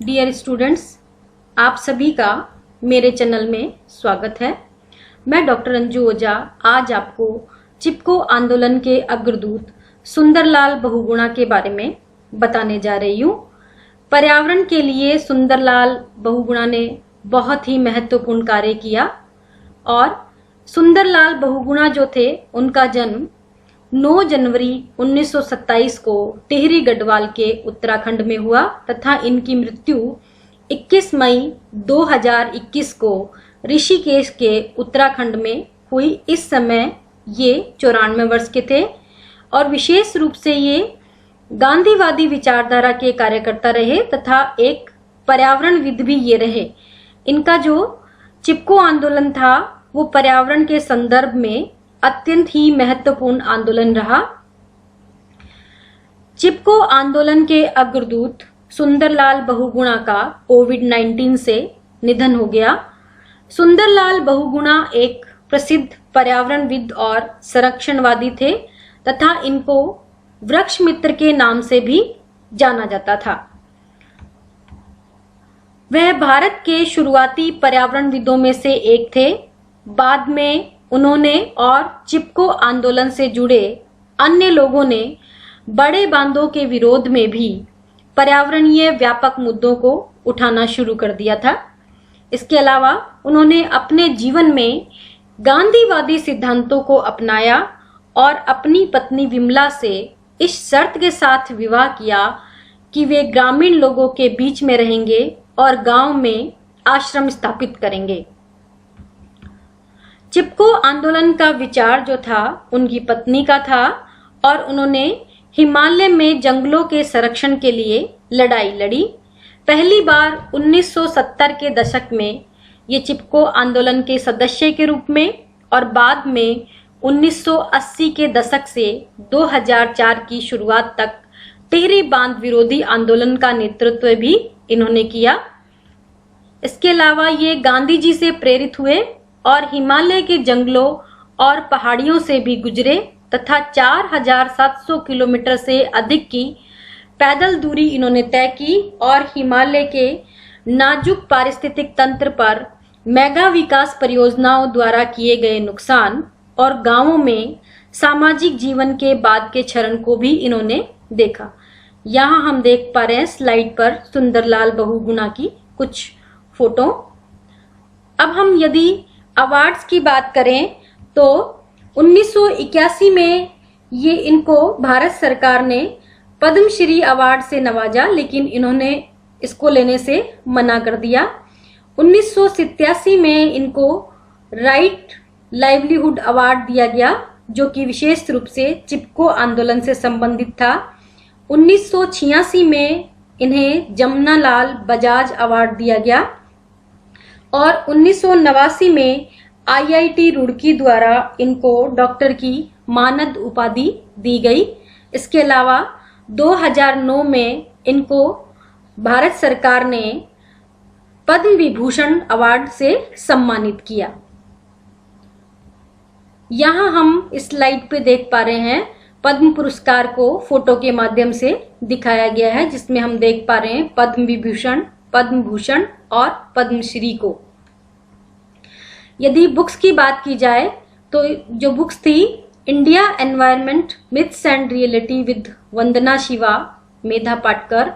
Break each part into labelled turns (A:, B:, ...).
A: Dear students, आप सभी का मेरे चैनल में स्वागत है। मैं डॉक्टर अंजू ओझा आज आपको चिपको आंदोलन के अग्रदूत सुंदरलाल बहुगुणा के बारे में बताने जा रही हूँ। पर्यावरण के लिए सुंदरलाल बहुगुणा ने बहुत ही महत्वपूर्ण कार्य किया और सुंदरलाल बहुगुणा जो थे उनका जन्म 9 जनवरी 1927 को टिहरी गढ़वाल के उत्तराखंड में हुआ तथा इनकी मृत्यु 21 मई 2021 को ऋषिकेश के उत्तराखंड में हुई। इस समय ये 94 वर्ष के थे और विशेष रूप से ये गांधीवादी विचारधारा के कार्यकर्ता रहे तथा एक पर्यावरणविद भी ये रहे। इनका जो चिपको आंदोलन था वो पर्यावरण के संदर्भ में अत्यंत ही महत्वपूर्ण आंदोलन रहा। चिपको आंदोलन के अग्रदूत सुंदरलाल बहुगुणा का कोविड-19 से निधन हो गया। सुंदरलाल बहुगुणा एक प्रसिद्ध पर्यावरणविद और संरक्षणवादी थे तथा इनको वृक्ष मित्र के नाम से भी जाना जाता था। वह भारत के शुरुआती पर्यावरणविदों में से एक थे। बाद में उन्होंने और चिपको आंदोलन से जुड़े अन्य लोगों ने बड़े बांधों के विरोध में भी पर्यावरणीय व्यापक मुद्दों को उठाना शुरू कर दिया था। इसके अलावा उन्होंने अपने जीवन में गांधीवादी सिद्धांतों को अपनाया और अपनी पत्नी विमला से इस शर्त के साथ विवाह किया कि वे ग्रामीण लोगों के बीच में रहेंगे और गांव में आश्रम स्थापित करेंगे। चिपको आंदोलन का विचार जो था उनकी पत्नी का था और उन्होंने हिमालय में जंगलों के संरक्षण के लिए लड़ाई लड़ी। पहली बार 1970 के दशक में ये चिपको आंदोलन के सदस्य के रूप में और बाद में 1980 के दशक से 2004 की शुरुआत तक टिहरी बांध विरोधी आंदोलन का नेतृत्व भी इन्होंने किया। इसके अलावा ये गांधी जी से प्रेरित हुए और हिमालय के जंगलों और पहाड़ियों से भी गुजरे तथा 4700 किलोमीटर से अधिक की पैदल दूरी इन्होंने तय की और हिमालय के नाजुक पारिस्थितिक तंत्र पर मेगा विकास परियोजनाओं द्वारा किए गए नुकसान और गांवों में सामाजिक जीवन के बाद के चरण को भी इन्होंने देखा। यहाँ हम देख पा रहे हैं स्लाइड पर सुंदरलाल बहुगुणा की कुछ फोटो। अब हम यदि अवार्ड्स की बात करें तो 1981 में ये इनको भारत सरकार ने पद्मश्री अवार्ड से नवाजा, लेकिन इन्होंने इसको लेने से मना कर दिया। 1987 में इनको राइट लाइवलीहुड अवार्ड दिया गया जो कि विशेष रूप से चिपको आंदोलन से संबंधित था। 1986 में इन्हें जमनालाल बजाज अवार्ड दिया गया और 1989 में IIT रुड़की द्वारा इनको डॉक्टर की मानद उपाधि दी गई। इसके अलावा 2009 में इनको भारत सरकार ने पद्म विभूषण अवार्ड से सम्मानित किया। यहाँ हम इस स्लाइड पे देख पा रहे हैं पद्म पुरस्कार को फोटो के माध्यम से दिखाया गया है, जिसमें हम देख पा रहे हैं पद्म विभूषण, पद्म भूषण और पद्मश्री को। यदि बुक्स की बात की जाए तो जो बुक्स थी India environment myths and reality with Vandana Shiva, Medha Patkar,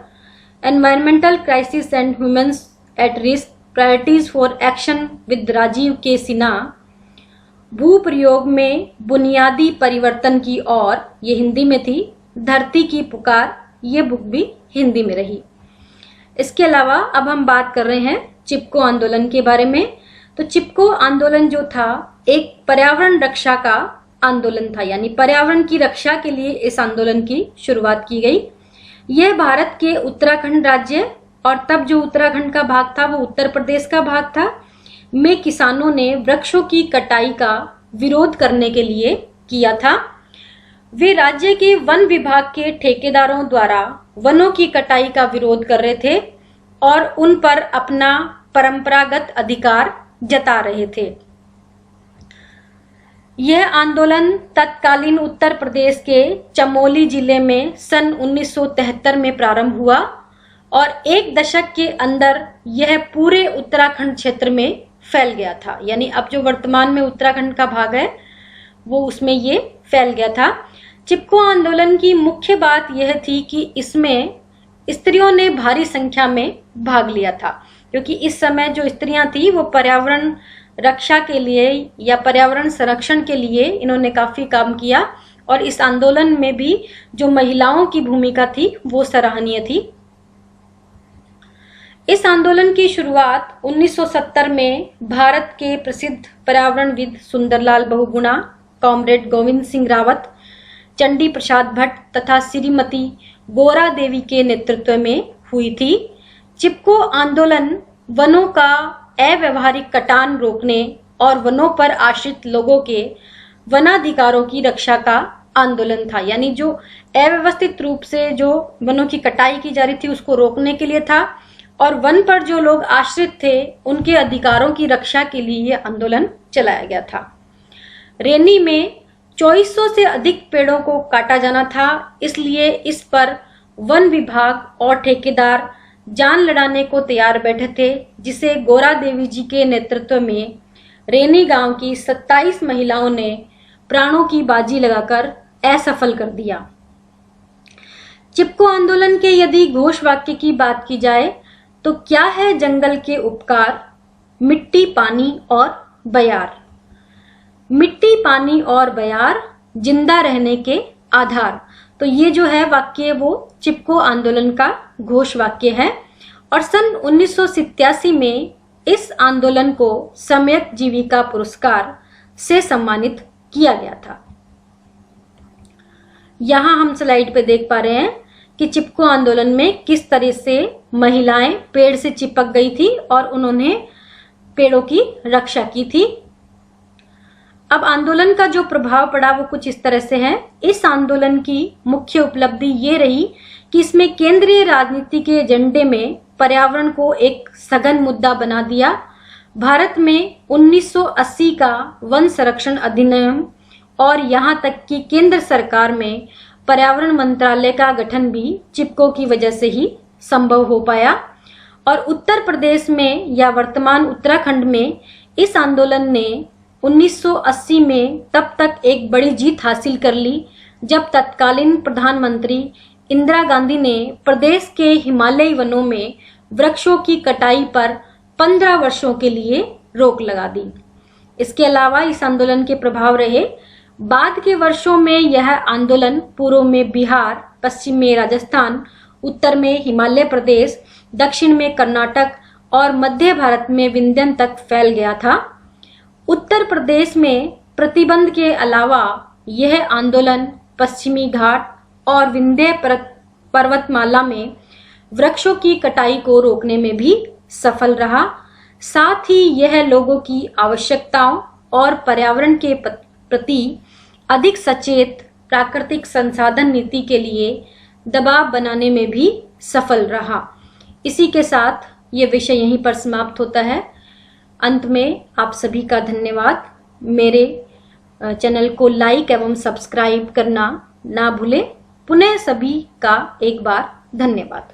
A: environmental crisis and humans at risk, priorities for action with Rajiv K Sinha, भू प्रयोग में बुनियादी परिवर्तन की ओर, ये हिंदी में थी, धरती की पुकार, ये बुक भी हिंदी में रही। इसके अलावा अब हम बात कर रहे हैं चिपको आंदोलन के बारे में। तो चिपको आंदोलन जो था एक पर्यावरण रक्षा का आंदोलन था, यानी पर्यावरण की रक्षा के लिए इस आंदोलन की शुरुआत की गई। यह भारत के उत्तराखंड राज्य और तब जो उत्तराखंड का भाग था वो उत्तर प्रदेश का भाग था में किसानों ने वृक्षों की कटाई का विरोध करने के लिए किया था। वे राज्य के वन विभाग के ठेकेदारों द्वारा वनों की कटाई का विरोध कर रहे थे और उन पर अपना परंपरागत अधिकार जता रहे थे। यह आंदोलन तत्कालीन उत्तर प्रदेश के चमोली जिले में सन 1973 में प्रारंभ हुआ और एक दशक के अंदर यह पूरे उत्तराखंड क्षेत्र में फैल गया था। यानी अब जो वर्तमान में उत्तराखंड का भाग है वो उसमें ये फैल गया था। चिपको आंदोलन की मुख्य बात यह थी कि इसमें स्त्रियों ने भारी संख्या में भाग लिया था, क्योंकि इस समय जो स्त्रियां थी वो पर्यावरण रक्षा के लिए या पर्यावरण संरक्षण के लिए इन्होंने काफी काम किया, और इस आंदोलन में भी जो महिलाओं की भूमिका थी वो सराहनीय थी। इस आंदोलन की शुरुआत 1970 में भारत के प्रसिद्ध पर्यावरणविद सुंदरलाल बहुगुणा, कॉमरेड गोविंद सिंह रावत, चंडी प्रसाद भट्ट तथा श्रीमती गोरा देवी के नेतृत्व में हुई थी। चिपको आंदोलन वनों का अव्यावहारिक कटान रोकने और वनों पर आश्रित लोगों के वनाधिकारों की रक्षा का आंदोलन था। यानी जो अव्यवस्थित रूप से जो वनों की कटाई की जा रही थी उसको रोकने के लिए था, और वन पर जो लोग आश्रित थे उनके अधिकारों की रक्षा के लिए यह आंदोलन चलाया गया था। रेनी में 2400 से अधिक पेड़ों को काटा जाना था, इसलिए इस पर वन विभाग और ठेकेदार जान लड़ाने को तैयार बैठे थे, जिसे गोरा देवी जी के नेतृत्व में रेनी गांव की 27 महिलाओं ने प्राणों की बाजी लगाकर असफल कर दिया। चिपको आंदोलन के यदि घोष वाक्य की बात की जाए तो क्या है जंगल के उपकार, मिट्टी, पानी और बयार। मिट्टी, पानी और बयार जिंदा रहने के आधार। तो ये जो है वाक्य वो चिपको आंदोलन का घोष वाक्य है, और सन 1987 में इस आंदोलन को सम्यक जीविका पुरस्कार से सम्मानित किया गया था। यहां हम स्लाइड पे देख पा रहे हैं कि चिपको आंदोलन में किस तरह से महिलाएं पेड़ से चिपक गई थी और उन्होंने पेड़ों की रक्षा की थी। अब आंदोलन का जो प्रभाव पड़ा वो कुछ इस तरह से है। इस आंदोलन की मुख्य उपलब्धि ये रही कि इसमें केंद्रीय राजनीति के एजेंडे में पर्यावरण को एक सघन मुद्दा बना दिया। भारत में 1980 का वन संरक्षण अधिनियम और यहां तक कि केंद्र सरकार में पर्यावरण मंत्रालय का गठन भी चिपको की वजह से ही संभव हो पाया। और उत्तर प्रदेश में या वर्तमान उत्तराखंड में इस आंदोलन ने 1980 में तब तक एक बड़ी जीत हासिल कर ली, जब तत्कालीन प्रधानमंत्री इंदिरा गांधी ने प्रदेश के हिमालयी वनों में वृक्षों की कटाई पर 15 वर्षों के लिए रोक लगा दी। इसके अलावा इस आंदोलन के प्रभाव रहे। बाद के वर्षों में यह आंदोलन पूर्व में बिहार, पश्चिम में राजस्थान, उत्तर में हिमालय प्रदेश, दक्षिण में कर्नाटक और मध्य भारत में विंध्य तक फैल गया था। उत्तर प्रदेश में प्रतिबंध के अलावा यह आंदोलन पश्चिमी घाट और विंध्य पर्वतमाला में वृक्षों की कटाई को रोकने में भी सफल रहा। साथ ही यह लोगों की आवश्यकताओं और पर्यावरण के प्रति अधिक सचेत प्राकृतिक संसाधन नीति के लिए दबाव बनाने में भी सफल रहा। इसी के साथ ये विषय यहीं पर समाप्त होता है। अंत में आप सभी का धन्यवाद। मेरे चैनल को लाइक एवं सब्सक्राइब करना ना भूलें। पुनः सभी का एक बार धन्यवाद।